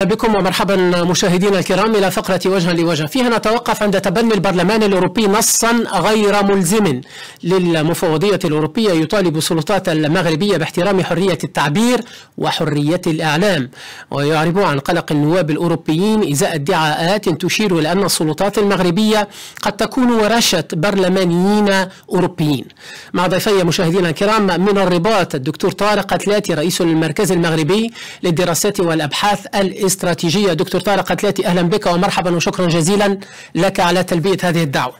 بكم ومرحبا مشاهدينا الكرام إلى فقرة وجها لوجه، فيها نتوقف عند تبني البرلمان الأوروبي نصا غير ملزم للمفوضية الأوروبية يطالب السلطات المغربية باحترام حرية التعبير وحرية الإعلام، ويعرب عن قلق النواب الأوروبيين إزاء ادعاءات تشير إلى أن السلطات المغربية قد تكون ورشة برلمانيين أوروبيين. مع ضيفي مشاهدينا الكرام من الرباط الدكتور طارق قتلاتي رئيس المركز المغربي للدراسات والأبحاث الاستراتيجية. دكتور طارق قتلاتي، أهلا بك ومرحبا وشكرا جزيلا لك على تلبية هذه الدعوة.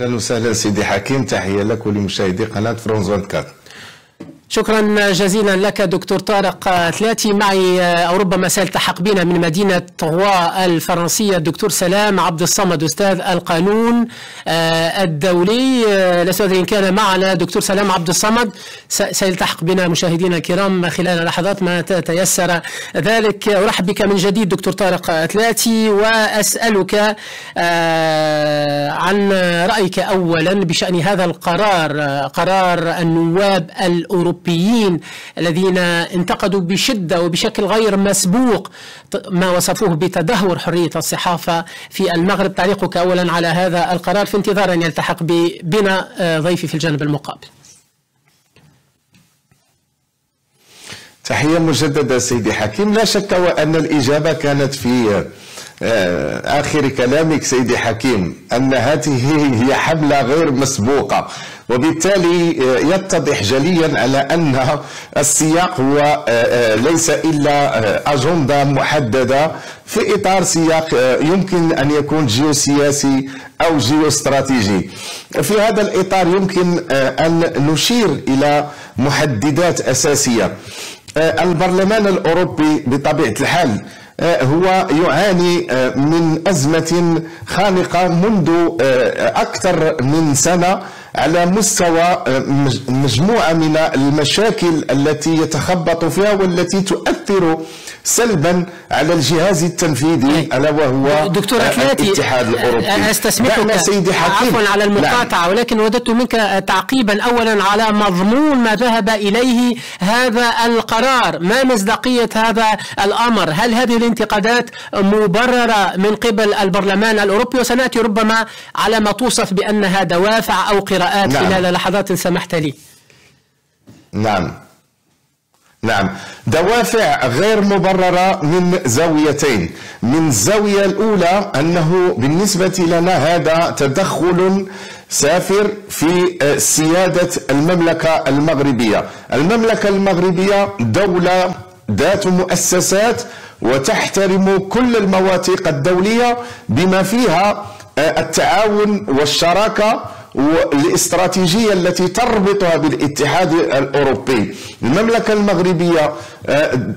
أهلا وسهلا سيدي حكيم، تحية لك ولمشاهدي قناة فرانس 24. شكرا جزيلا لك دكتور طارق قتلاتي. معي أو ربما سيلتحق بنا من مدينة طغوا الفرنسية الدكتور سلام عبد الصمد أستاذ القانون الدولي. الأستاذ إن كان معنا دكتور سلام عبد الصمد سيلتحق بنا مشاهدينا الكرام خلال لحظات ما تيسر ذلك. أرحب بك من جديد دكتور طارق قتلاتي وأسألك عن رأيك أولا بشأن هذا القرار، قرار النواب الأوروبيين الذين انتقدوا بشدة وبشكل غير مسبوق ما وصفوه بتدهور حرية الصحافة في المغرب. تعليقك أولا على هذا القرار في انتظار أن يلتحق بنا ضيفي في الجانب المقابل. تحية مجددة سيدي حكيم. لا شك وأن الإجابة كانت في آخر كلامك سيدي حكيم، أن هذه هي حملة غير مسبوقة، وبالتالي يتضح جليا على أن السياق هو ليس إلا أجندة محددة في إطار سياق يمكن أن يكون جيوسياسي أو جيوستراتيجي. في هذا الإطار يمكن أن نشير إلى محددات أساسية. البرلمان الأوروبي بطبيعة الحال هو يعاني من أزمة خانقة منذ أكثر من سنة على مستوى مجموعة من المشاكل التي يتخبط فيها والتي تؤثر سلبا على الجهاز التنفيذي ألا وهو دكتور الاتحاد الأوروبي. استسمحك سيدي حكيم، عفوا على المقاطعة، ولكن وددت منك تعقيبا أولا على مضمون ما ذهب إليه هذا القرار. ما مصداقية هذا الأمر؟ هل هذه الانتقادات مبررة من قبل البرلمان الأوروبي؟ وسنأتي ربما على ما توصف بأنها دوافع أو قراءات خلال لحظات سمحت لي. نعم، دوافع غير مبررة من زاويتين. من الزاوية الأولى أنه بالنسبة لنا هذا تدخل سافر في سيادة المملكة المغربية. المملكة المغربية دولة ذات مؤسسات وتحترم كل المواثيق الدولية بما فيها التعاون والشراكة والاستراتيجية التي تربطها بالاتحاد الأوروبي. المملكة المغربية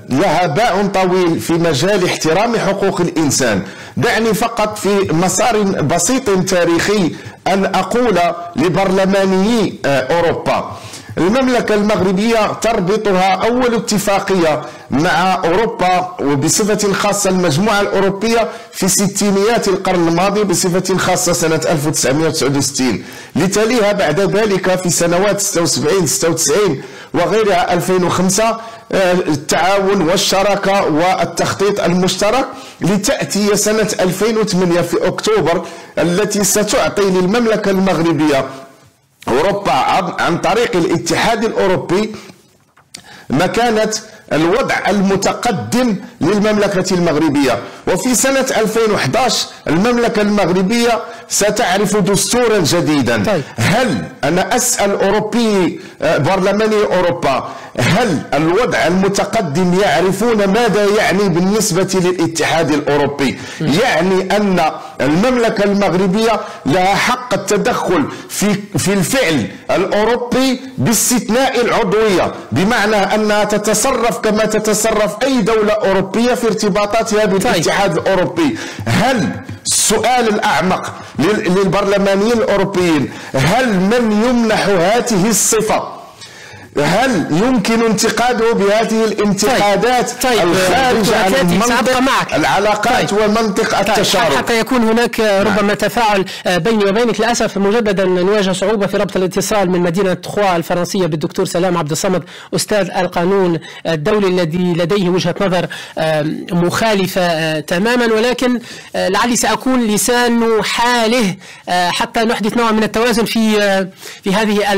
لها باع طويل في مجال احترام حقوق الإنسان. دعني فقط في مسار بسيط تاريخي أن أقول لبرلمانيي أوروبا: المملكة المغربية تربطها أول اتفاقية مع أوروبا وبصفة خاصة المجموعة الأوروبية في ستينيات القرن الماضي، بصفة خاصة سنة 1969، لتليها بعد ذلك في سنوات 76 96 وغيرها 2005 التعاون والشراكة والتخطيط المشترك، لتأتي سنة 2008 في أكتوبر التي ستعطي للمملكة المغربية أوروبا عن طريق الاتحاد الأوروبي مكانة الوضع المتقدم للمملكة المغربية. وفي سنة 2011 المملكة المغربية ستعرف دستورا جديدا. طيب. هل أنا أسأل أوروبي برلماني أوروبا، هل الوضع المتقدم يعرفون ماذا يعني بالنسبة للاتحاد الأوروبي؟ يعني أن المملكة المغربية لها حق التدخل في الفعل الأوروبي باستثناء العضوية، بمعنى أنها تتصرف كما تتصرف أي دولة أوروبية في ارتباطاتها بالاتحاد الأوروبي. هل السؤال الأعمق للبرلمانيين الأوروبيين: هل من يمنح هذه الصفة هل يمكن انتقاده بهذه الانتقادات الخارجة عن منطق العلاقات ومنطق التشارك؟ حتى يكون هناك ربما تفاعل بيني وبينك. للأسف مجددا نواجه صعوبة في ربط الاتصال من مدينة تخوا الفرنسية بالدكتور سلام عبد الصمد أستاذ القانون الدولي الذي لديه وجهة نظر مخالفة تماما، ولكن لعلي سأكون لسان حاله حتى نحدث نوع من التوازن في هذه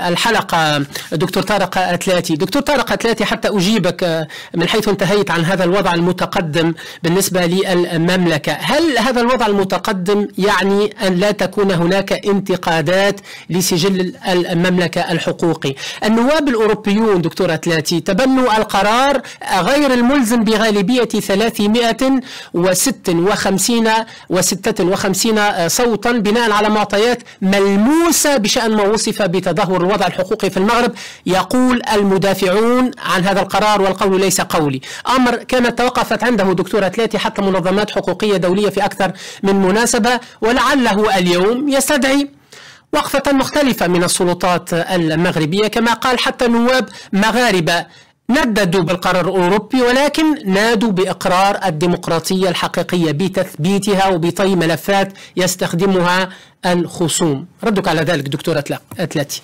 الحلقة. دكتور طارق أتلاتي، دكتور طارق أتلاتي، حتى أجيبك من حيث انتهيت عن هذا الوضع المتقدم بالنسبة للمملكة، هل هذا الوضع المتقدم يعني أن لا تكون هناك انتقادات لسجل المملكة الحقوقي؟ النواب الأوروبيون دكتور أتلاتي تبنوا القرار غير الملزم بغالبية 356 صوتا بناء على معطيات ملموسة بشأن ما وصف بتدهور الوضع الحقوقي في المغرب. يقول المدافعون عن هذا القرار والقول ليس قولي، أمر كانت توقفت عنده دكتور أتلاتي حتى منظمات حقوقية دولية في أكثر من مناسبة، ولعله اليوم يستدعي وقفة مختلفة من السلطات المغربية، كما قال حتى نواب مغاربة نددوا بالقرار الأوروبي ولكن نادوا بإقرار الديمقراطية الحقيقية بتثبيتها وبطي ملفات يستخدمها الخصوم. ردك على ذلك دكتور أتلاتي.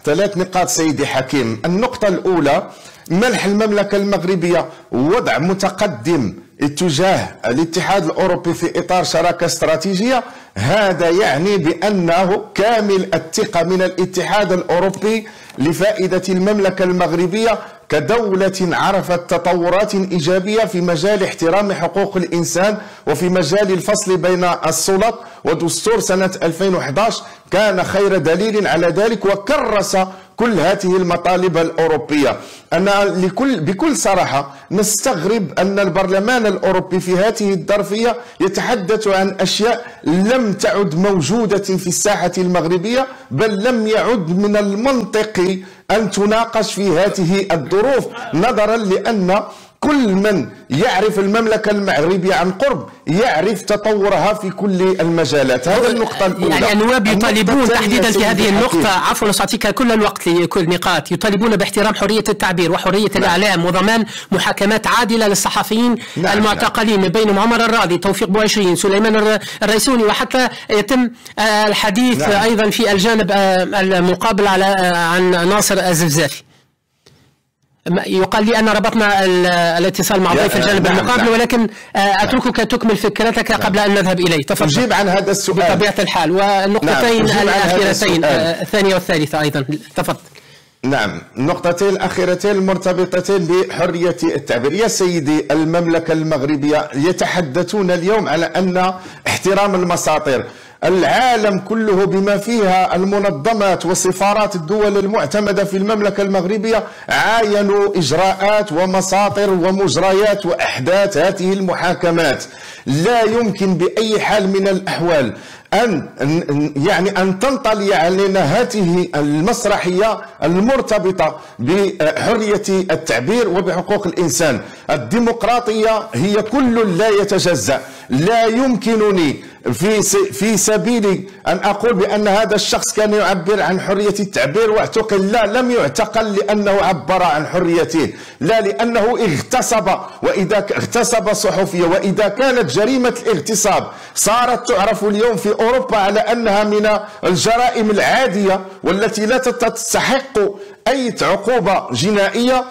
ثلاث نقاط سيدي حكيم. النقطة الأولى، منح المملكة المغربية وضع متقدم اتجاه الاتحاد الأوروبي في إطار شراكة استراتيجية، هذا يعني بأنه كامل الثقة من الاتحاد الأوروبي لفائدة المملكة المغربية كدولة عرفت تطورات إيجابية في مجال احترام حقوق الإنسان وفي مجال الفصل بين السلط، ودستور سنة 2011 كان خير دليل على ذلك وكرس كل هذه المطالب الأوروبية. أنا بكل صراحة نستغرب أن البرلمان الأوروبي في هذه الظرفية يتحدث عن أشياء لم تعد موجودة في الساحة المغربية، بل لم يعد من المنطقي أن تناقش في هذه الظروف، نظرا لأن كل من يعرف المملكة المغربية عن قرب يعرف تطورها في كل المجالات. هذا النقطة الأولى. يعني النواب يطالبون تحديدا في هذه النقطة، عفوا سأعطيك كل الوقت لكل نقاط، يطالبون باحترام حرية التعبير وحرية الإعلام وضمان محاكمات عادلة للصحفيين المعتقلين، من بينهم عمر الراضي، توفيق بوعشرين، سليمان الريسوني، وحتى يتم الحديث أيضا في الجانب المقابل عن ناصر الزفزافي. يقال لي أن ربطنا الاتصال مع ضيف الجانب المقابل، ولكن أتركك تكمل فكرتك قبل أن نذهب إليه. تفضل. أجيب عن هذا السؤال بطبيعة الحال، والنقطتين الأخيرتين الثانية والثالثة أيضا. تفضل. نعم، النقطتين الأخيرتين المرتبطتين بحرية التعبير. يا سيدي، المملكة المغربية يتحدثون اليوم على أن احترام المساطير، العالم كله بما فيها المنظمات وسفارات الدول المعتمدة في المملكة المغربية عاينوا إجراءات ومساطر ومجريات وأحداث هذه المحاكمات. لا يمكن بأي حال من الأحوال أن تنطلي علينا هذه المسرحية المرتبطة بحرية التعبير وبحقوق الإنسان. الديمقراطية هي كل لا يتجزأ. لا يمكنني في سبيل أن أقول بأن هذا الشخص كان يعبر عن حرية التعبير واعتقل. لا، لم يعتقل لأنه عبر عن حريته، لا، لأنه اغتصب. وإذا اغتصب صحفية، وإذا كانت جريمة الاغتصاب صارت تعرف اليوم في أوروبا على أنها من الجرائم العادية والتي لا تستحق أي عقوبة جنائية،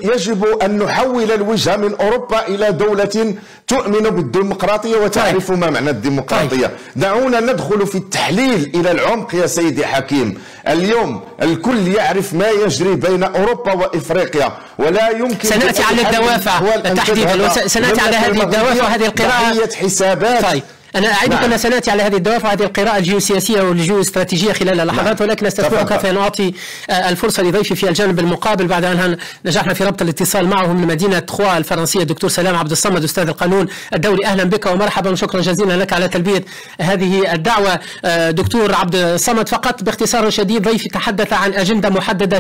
يجب أن نحول الوجهة من أوروبا إلى دولة تؤمن بالديمقراطية وتعرف ما معنى الديمقراطية. دعونا ندخل في التحليل إلى العمق يا سيدي حكيم. اليوم الكل يعرف ما يجري بين أوروبا وإفريقيا، ولا يمكن سنأتي على الدوافع تحديدا، سنأتي على هذه الدوافع وهذه القراءة حسابات. طيب، أنا أعدك أن سنأتي على هذه الدوافع وهذه القراءة الجيوسياسية والجيوستراتيجية خلال لحظات، ولكن استثناءك في أن أعطي الفرصة لضيفي في الجانب المقابل بعد أن نجحنا في ربط الاتصال معه من مدينة تخوا الفرنسية الدكتور سلام عبد الصمد أستاذ القانون الدولي. أهلا بك ومرحبا وشكرا جزيلا لك على تلبية هذه الدعوة. دكتور عبد الصمد، فقط باختصار شديد، ضيفي تحدث عن أجندة محددة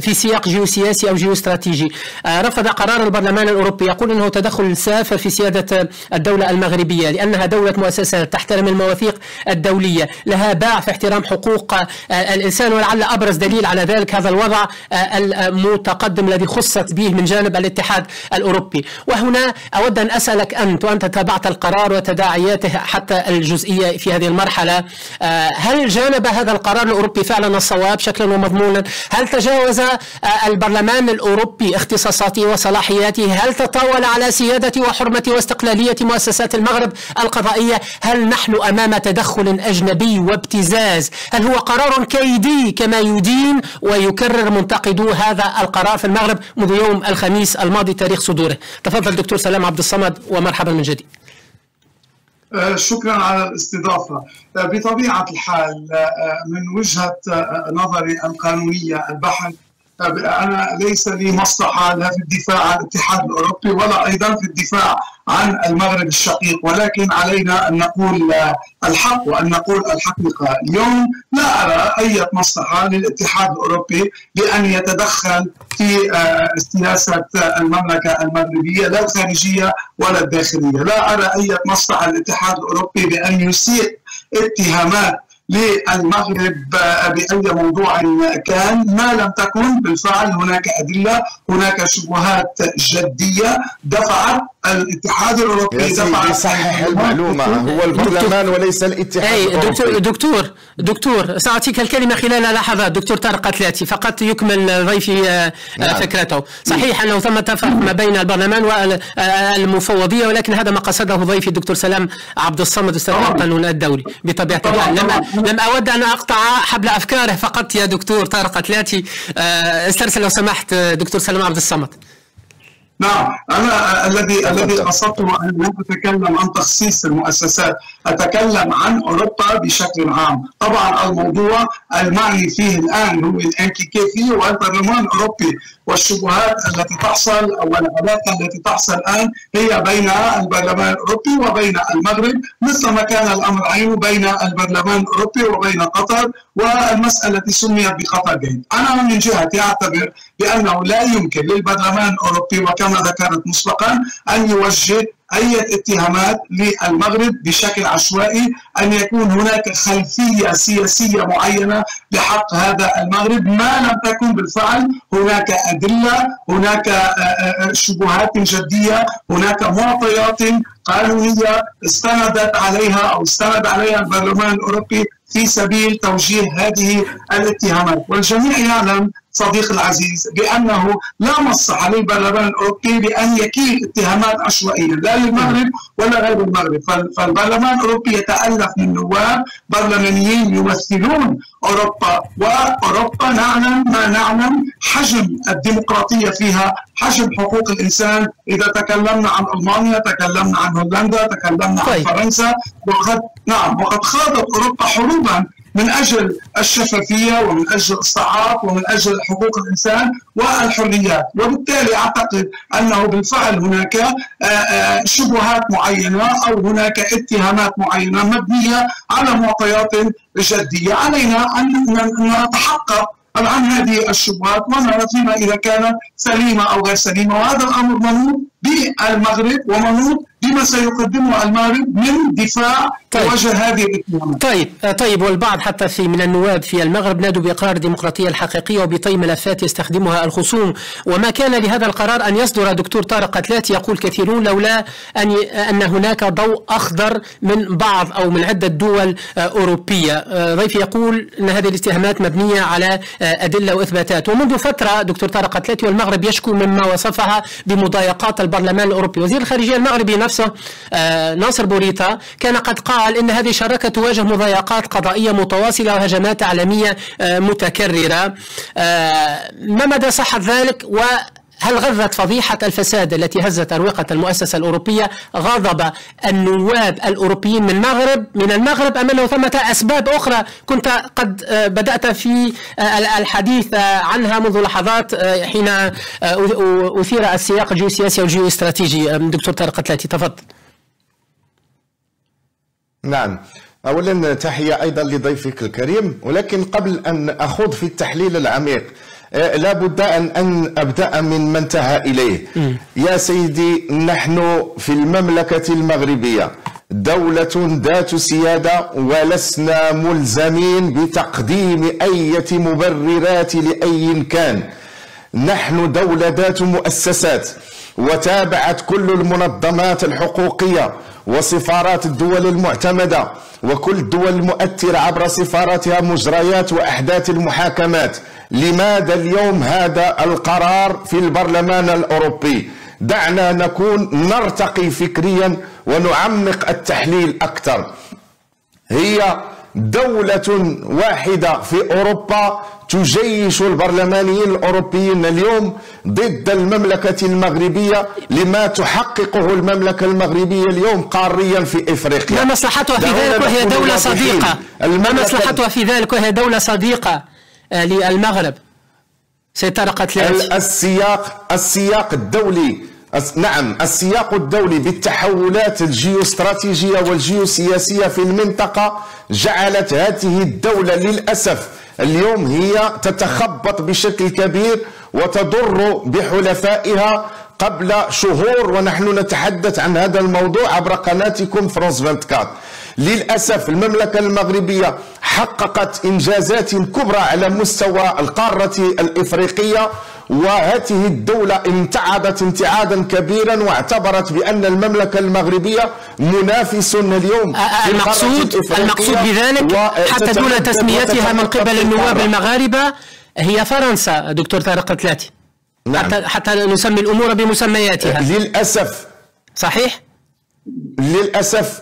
في سياق جيوسياسي أو جيوستراتيجي. رفض قرار البرلمان الأوروبي، يقول أنه تدخل سافر في سيادة الدولة المغربية لأنها دولة مؤسسات تحترم المواثيق الدولية، لها باع في احترام حقوق الإنسان، ولعل أبرز دليل على ذلك هذا الوضع المتقدم الذي خصت به من جانب الاتحاد الأوروبي. وهنا أود أن أسألك وأنت تابعت القرار وتداعياته حتى الجزئية في هذه المرحلة، هل جانب هذا القرار الأوروبي فعلا الصواب شكلا ومضمونا؟ هل تجاوز البرلمان الأوروبي اختصاصاته وصلاحياته؟ هل تطاول على سيادة وحرمة واستقلالية مؤسسات المغرب القضائية؟ هل نحن أمام تدخل أجنبي وابتزاز؟ هل هو قرار كيدي كما يدين ويكرر منتقدو هذا القرار في المغرب منذ يوم الخميس الماضي تاريخ صدوره؟ تفضل دكتور سلام عبد الصمد ومرحبا من جديد. شكرا على الاستضافة. بطبيعة الحال من وجهة نظري القانونية البحث، أنا ليس لي مصلحة لا في الدفاع عن الاتحاد الأوروبي ولا أيضا في الدفاع عن المغرب الشقيق، ولكن علينا أن نقول الحق وأن نقول الحقيقة. اليوم لا أرى أي مصلحة للاتحاد الأوروبي بأن يتدخل في سياسة المملكة المغربية لا الخارجية ولا الداخلية. لا أرى أي مصلحة للاتحاد الأوروبي بأن يسيء اتهامات للمغرب بأي موضوع كان ما لم تكن بالفعل هناك أدلة، هناك شبهات جدية دفعت الاتحاد الأوروبي يصحح المعلومة، هو البرلمان وليس الاتحاد الأوروبي. دكتور سأعطيك الكلمة خلال لحظات. دكتور طارق قتلاتي فقط يكمل ضيفي فكرته. صحيح أنه ثم تفرق ما بين البرلمان والمفوضية، ولكن هذا ما قصده ضيفي الدكتور سلام عبد الصمد أستاذ القانون الدولي. بطبيعة الحال لم أود أن أقطع حبل أفكاره فقط يا دكتور طارق قتلاتي. استرسل لو سمحت دكتور سلام عبد الصمد. نعم، أنا الذي قصدته أن لا أتكلم عن تخصيص المؤسسات، أتكلم عن أوروبا بشكل عام. طبعا الموضوع المعني فيه الآن هو الانكيكيفي والبرلمان الأوروبي، والشبهات التي تحصل أو العلاقة التي تحصل الآن هي بين البرلمان الأوروبي وبين المغرب، مثل ما كان الأمر عينه بين البرلمان الأوروبي وبين قطر، والمسألة التي سميت بقطر جيت. أنا من جهتي أعتبر بأنه لا يمكن للبرلمان الأوروبي وكما ذكرت مسبقا أن يوجه أي اتهامات للمغرب بشكل عشوائي، أن يكون هناك خلفية سياسية معينة بحق هذا المغرب ما لم تكن بالفعل هناك أدلة، هناك شبهات جدية، هناك معطيات قانونية استند عليها البرلمان الأوروبي في سبيل توجيه هذه الاتهامات. والجميع يعلم صديقي العزيز بأنه لا مصلحة للبرلمان الأوروبي بأن يكيل اتهامات عشوائية لا للمغرب ولا غير المغرب. فالبرلمان الأوروبي يتألف من نواب برلمانيين يمثلون أوروبا، وأوروبا نعلم حجم الديمقراطية فيها، حجم حقوق الإنسان. إذا تكلمنا عن ألمانيا، تكلمنا عن هولندا، تكلمنا عن فرنسا، وقد خاضت أوروبا حروبا من أجل الشفافية ومن أجل الإصلاحات ومن أجل حقوق الإنسان والحريات. وبالتالي أعتقد أنه بالفعل هناك شبهات معينة أو هناك اتهامات معينة مبنية على معطيات جدية. علينا أن نتحقق عن هذه الشبهات ونرى فيما إذا كانت سليمة أو غير سليمة، وهذا الأمر منوط بالمغرب ومنوط بما سيقدمه المغرب من دفاع تواجه هذه الاتهامات. طيب والبعض حتى من النواب في المغرب نادوا بإقرار الديمقراطية الحقيقية وبطي ملفات يستخدمها الخصوم، وما كان لهذا القرار أن يصدر دكتور طارق قتلاتي يقول كثيرون لولا أن هناك ضوء أخضر من بعض أو من عدة دول أوروبية. ضيفي يقول أن هذه الاتهامات مبنية على أدلة وإثباتات. ومنذ فترة دكتور طارق قتلاتي والمغرب يشكو مما وصفها بمضايقات البرلمان الأوروبي. وزير الخارجية المغربي نفسه ناصر بوريطة كان قد قال إن هذه الشراكة تواجه مضايقات قضائية متواصلة وهجمات إعلامية متكررة. ما مدى صحة ذلك؟ وهل غذت فضيحة الفساد التي هزت أروقة المؤسسة الأوروبية غضب النواب الأوروبيين من المغرب أم أنه ثمة أسباب أخرى كنت قد بدأت في الحديث عنها منذ لحظات حين أثير السياق الجيوسياسي والجيو استراتيجي؟ دكتور طارق قتلاتي تفضل. نعم، أولا تحية أيضا لضيفك الكريم، ولكن قبل أن أخوض في التحليل العميق لا بد أن أبدأ من ما انتهى إليه. يا سيدي، نحن في المملكة المغربية دولة ذات سيادة، ولسنا ملزمين بتقديم أي مبررات لأي كان. نحن دولة ذات مؤسسات، وتابعت كل المنظمات الحقوقية وسفارات الدول المعتمدة وكل الدول المؤثرة عبر سفاراتها مجريات وأحداث المحاكمات. لماذا اليوم هذا القرار في البرلمان الأوروبي؟ دعنا نكون نرتقي فكريا ونعمق التحليل أكثر. هي دولة واحدة في أوروبا تجيش البرلمانيين الأوروبيين اليوم ضد المملكة المغربية لما تحققه المملكة المغربية اليوم قاريا في إفريقيا. ما مصلحتها في ذلك وهي دولة صديقة؟ ما مصلحتها في ذلك وهي دولة صديقة للمغرب؟ سيد طارق أتلاتي. السياق الدولي، نعم السياق الدولي بالتحولات الجيوستراتيجية والجيوسياسية في المنطقة جعلت هذه الدولة للأسف اليوم هي تتخبط بشكل كبير وتضر بحلفائها. قبل شهور ونحن نتحدث عن هذا الموضوع عبر قناتكم فرانس 24، للأسف المملكة المغربية حققت إنجازات كبرى على مستوى القارة الإفريقية، وهذه الدولة امتعضت امتعادا كبيرا واعتبرت بأن المملكة المغربية منافس اليوم. المقصود بذلك حتى دون تسميتها من قبل النواب المغاربة هي فرنسا دكتور طارق أتلاتي. نعم. حتى نسمي الأمور بمسمياتها. للأسف. صحيح؟ للأسف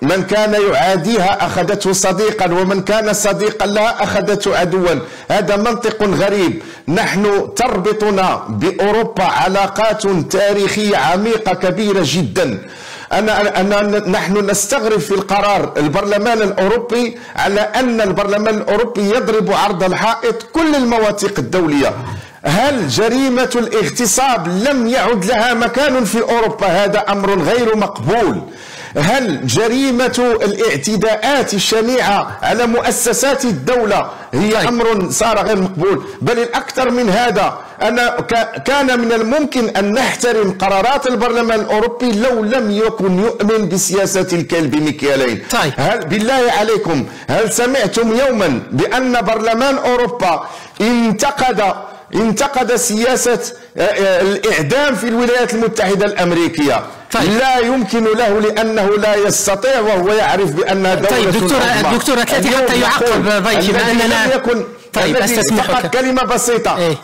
من كان يعاديها أخذته صديقا، ومن كان صديقا لها أخذته عدوا. هذا منطق غريب. نحن تربطنا بأوروبا علاقات تاريخية عميقة كبيرة جدا. نحن نستغرب في القرار البرلمان الأوروبي على أن البرلمان الأوروبي يضرب عرض الحائط كل المواثيق الدولية. هل جريمة الاغتصاب لم يعد لها مكان في أوروبا؟ هذا أمر غير مقبول. هل جريمة الاعتداءات الشنيعة على مؤسسات الدولة هي أمر صار غير مقبول؟ بل الأكثر من هذا، كان من الممكن أن نحترم قرارات البرلمان الأوروبي لو لم يكن يؤمن بسياسة الكلب مكيالين. هل بالله عليكم هل سمعتم يوما بأن برلمان أوروبا انتقد سياسة الإعدام في الولايات المتحدة الأمريكية؟ لا يمكن له لأنه لا يستطيع وهو يعرف بأنها دولة. دكتور أتلاتي حتى يعقب ضيفي ما أننا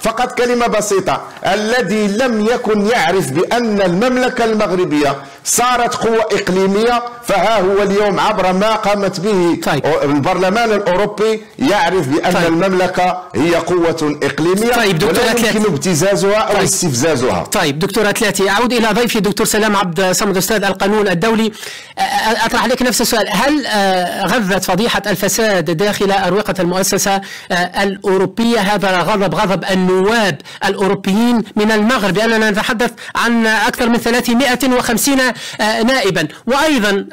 فقط كلمة بسيطة. الذي لم يكن يعرف بأن المملكة المغربية صارت قوة إقليمية، فها هو اليوم عبر ما قامت به البرلمان الأوروبي يعرف بأن المملكة هي قوة إقليمية ولا يمكن ابتزازها أو استفزازها. طيب دكتور أتلاتي، أعود إلى ضيفي دكتور سلام عبد الصمد أستاذ القانون الدولي. أطرح عليك نفس السؤال. هل غذت فضيحة الفساد داخل أروقة المؤسسة الأوروبية هذا غضب النواب الأوروبيين من المغرب؟ لأننا نتحدث عن أكثر من 350 نائبا. وأيضا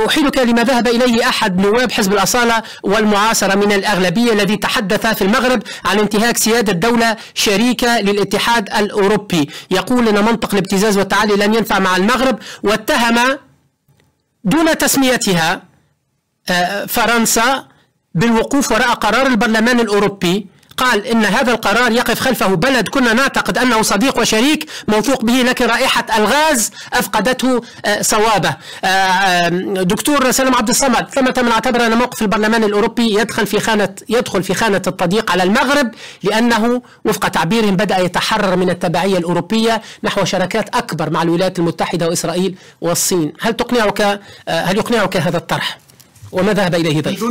أحيلك لما ذهب إليه أحد نواب حزب الأصالة والمعاصرة من الأغلبية الذي تحدث في المغرب عن انتهاك سيادة دولة شريكة للاتحاد الأوروبي، يقول أن منطق الابتزاز والتعالي لن ينفع مع المغرب، واتهم دون تسميتها فرنسا بالوقوف وراء قرار البرلمان الأوروبي. قال إن هذا القرار يقف خلفه بلد كنا نعتقد أنه صديق وشريك موثوق به، لكن رائحة الغاز أفقدته صوابه. دكتور سلام عبد الصمد، ثمة من اعتبر أن موقف البرلمان الأوروبي يدخل في خانة التضييق على المغرب، لأنه وفق تعبيرهم بدأ يتحرر من التبعية الأوروبية نحو شراكات أكبر مع الولايات المتحدة وإسرائيل والصين. هل يقنعك هذا الطرح؟ وما ذهب إليه ضيف؟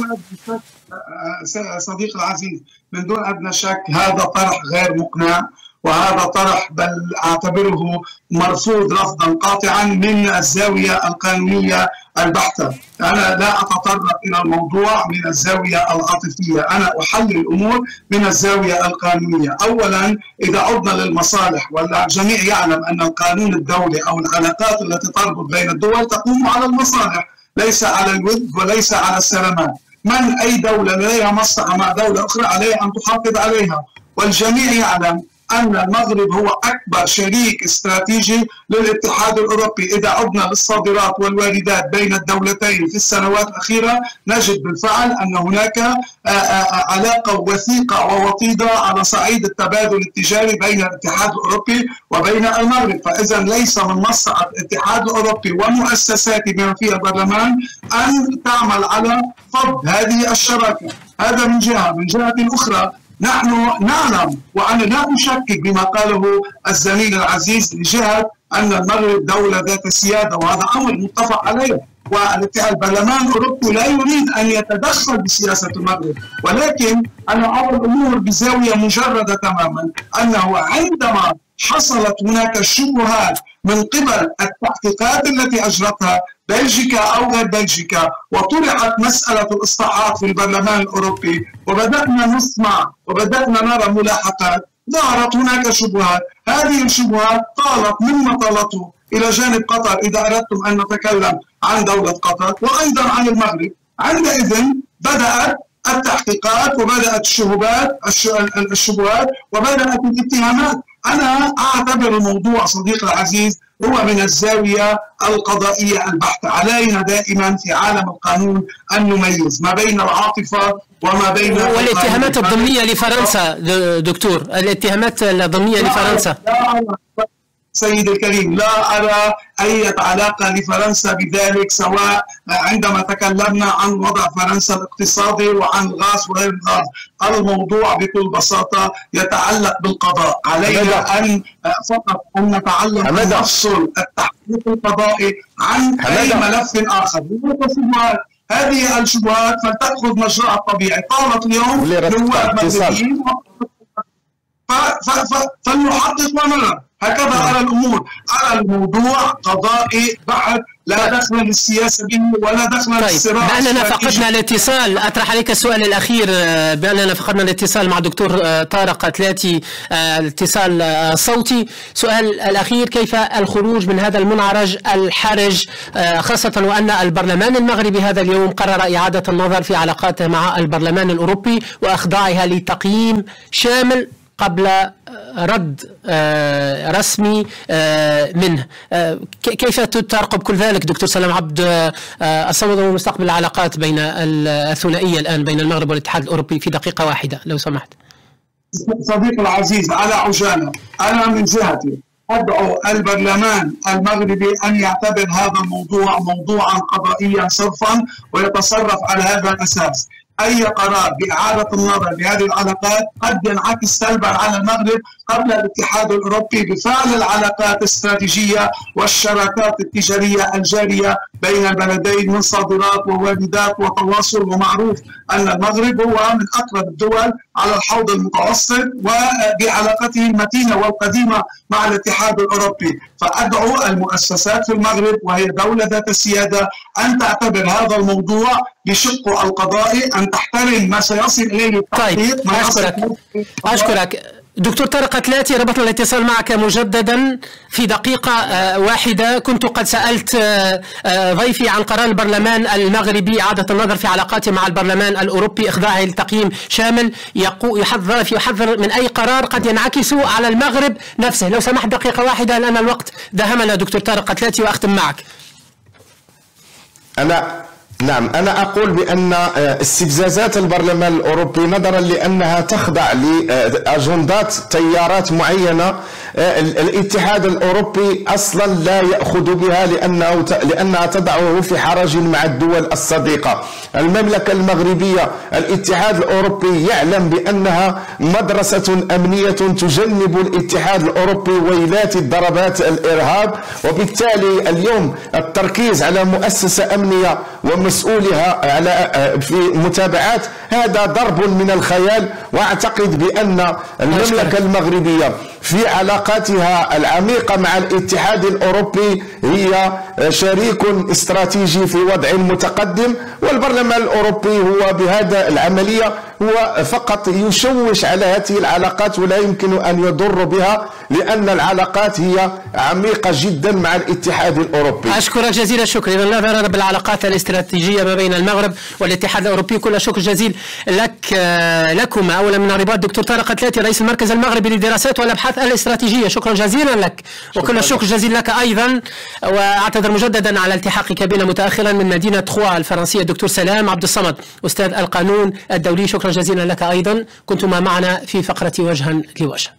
صديقي العزيز، من دون أدنى شك هذا طرح غير مقنع، وهذا طرح بل أعتبره مرفوض رفضا قاطعا من الزاوية القانونية البحتة. أنا لا أتطرق إلى الموضوع من الزاوية العاطفية، أنا أحلل الأمور من الزاوية القانونية. أولا، إذا عدنا للمصالح، والجميع يعلم أن القانون الدولي أو العلاقات التي تربط بين الدول تقوم على المصالح، ليس على الود وليس على السلامات. أي دولة لديها مصلحة مع دولة أخرى عليها أن تحافظ عليها، والجميع يعلم أن المغرب هو أكبر شريك استراتيجي للاتحاد الأوروبي. إذا عدنا للصادرات والواردات بين الدولتين في السنوات الأخيرة نجد بالفعل أن هناك علاقة وثيقة ووطيدة على صعيد التبادل التجاري بين الاتحاد الأوروبي وبين المغرب. فإذا ليس من مصلحة الاتحاد الأوروبي ومؤسساته بما فيها البرلمان أن تعمل على فض هذه الشراكة. هذا من جهة. من جهة أخرى نحن نعلم وأنا لا أشكك بما قاله الزميل العزيز لجهة أن المغرب دولة ذات سيادة، وهذا أمر متفق عليه، والبرلمان الأوروبي لا يريد أن يتدخل بسياسة المغرب، ولكن أنا أرى الأمور بزاوية مجردة تماما، أنه عندما حصلت هناك شبهات من قبل التحقيقات التي أجرتها بلجيكا أو غير بلجيكا وطرحت مسألة الإصلاحات في البرلمان الأوروبي وبدأنا نسمع وبدأنا نرى ملاحقات، ظهرت هناك شبهات. هذه الشبهات طالت مما طالته إلى جانب قطر إذا أردتم أن نتكلم عن دولة قطر وأيضا عن المغرب. عندئذ بدأت التحقيقات وبدأت الشبهات وبدأت الاتهامات. أنا أعتبر الموضوع صديقي العزيز هو من الزاوية القضائية البحتة. علينا دائما في عالم القانون أن نميز ما بين العاطفة وما بين والاتهامات الضمنية لفرنسا. دكتور، الاتهامات الضمنية لفرنسا سيد الكريم لا أرى أي علاقة لفرنسا بذلك، سواء عندما تكلمنا عن وضع فرنسا الاقتصادي وعن الغاز وغير الغاز. الموضوع بكل بساطة يتعلق بالقضاء. علينا أن فقط أن نتعلم نفصل التحقيق القضائي عن أي ملف آخر. هذه الشبهات فلتأخذ مجراها الطبيعي. طالت اليوم نواب مغربيين فلنحقق ونرى. هكذا أرى الأمور. أرى الموضوع قضائي بحت، لا دخل للسياسة به ولا دخل للصراع. بأننا فقدنا الاتصال، أطرح عليك السؤال الأخير. بأننا فقدنا الاتصال مع دكتور طارق تلاتي، اتصال صوتي. سؤال الأخير: كيف الخروج من هذا المنعرج الحرج، خاصة وأن البرلمان المغربي هذا اليوم قرر إعادة النظر في علاقاته مع البرلمان الأوروبي وإخضاعها لتقييم شامل قبل رد رسمي منه. كيف تراقب كل ذلك دكتور سلام عبد الصمد ومستقبل العلاقات بين الثنائية الآن بين المغرب والاتحاد الأوروبي في دقيقة واحدة لو سمحت؟ صديقي العزيز، على عجالة، أنا من جهتي أدعو البرلمان المغربي أن يعتبر هذا الموضوع موضوعا قضائيا صرفا ويتصرف على هذا الأساس. أي قرار بإعادة النظر بهذه العلاقات قد ينعكس سلبا على المغرب قبل الاتحاد الأوروبي بفعل العلاقات الاستراتيجية والشراكات التجارية الجارية بين البلدين من صادرات وواردات وتواصل. ومعروف أن المغرب هو من أقرب الدول على الحوض المتوسط وبعلاقته المتينة والقديمة مع الاتحاد الأوروبي. فأدعو المؤسسات في المغرب وهي دولة ذات السيادة أن تعتبر هذا الموضوع بشقه القضائي، أن تحترم ما سيصل إليه التحقيق. أشكرك دكتور طارق تلاتي. ربطنا الاتصال معك مجددا في دقيقة واحدة. كنت قد سألت ضيفي عن قرار البرلمان المغربي إعادة النظر في علاقاته مع البرلمان الأوروبي، إخضاعه لتقييم شامل يحذر من أي قرار قد ينعكس على المغرب نفسه. لو سمحت دقيقة واحدة لأن الوقت داهمنا دكتور طارق تلاتي، وأختم معك. أنا أقول بأن استفزازات البرلمان الأوروبي نظرا لأنها تخضع لأجندات تيارات معينة الاتحاد الأوروبي أصلا لا يأخذ بها لأنها تضعه في حرج مع الدول الصديقة. المملكة المغربية الاتحاد الأوروبي يعلم بأنها مدرسة أمنية تجنب الاتحاد الأوروبي ويلات ضربات الإرهاب، وبالتالي اليوم التركيز على مؤسسة أمنية ومسؤولها على في متابعات هذا ضرب من الخيال. واعتقد بأن المملكة المغربية في علاقاتها العميقة مع الاتحاد الأوروبي هي شريك استراتيجي في وضع متقدم، والبرلمان الأوروبي هو بهذا العملية هو فقط يشوش على هذه العلاقات ولا يمكن أن يضر بها، لأن العلاقات هي عميقة جدا مع الاتحاد الأوروبي. أشكرك جزيل الشكر. إذا نظرا بالعلاقات الاستراتيجية ما بين المغرب والاتحاد الأوروبي، كل الشكر جزيل لكما. أولا من الرباط دكتور طارق قتلاتي رئيس المركز المغربي للدراسات والأبحاث الاستراتيجية، شكرا جزيلا لك. وكل الشكر جزيل لك أيضا، وأعتذر مجددا على التحاقك بنا متأخرا من مدينة تخوا الفرنسية الدكتور سلام عبد الصمد أستاذ القانون الدولي، شكرا جزيلا لك أيضا. كنتما معنا في فقرة وجها لوجه.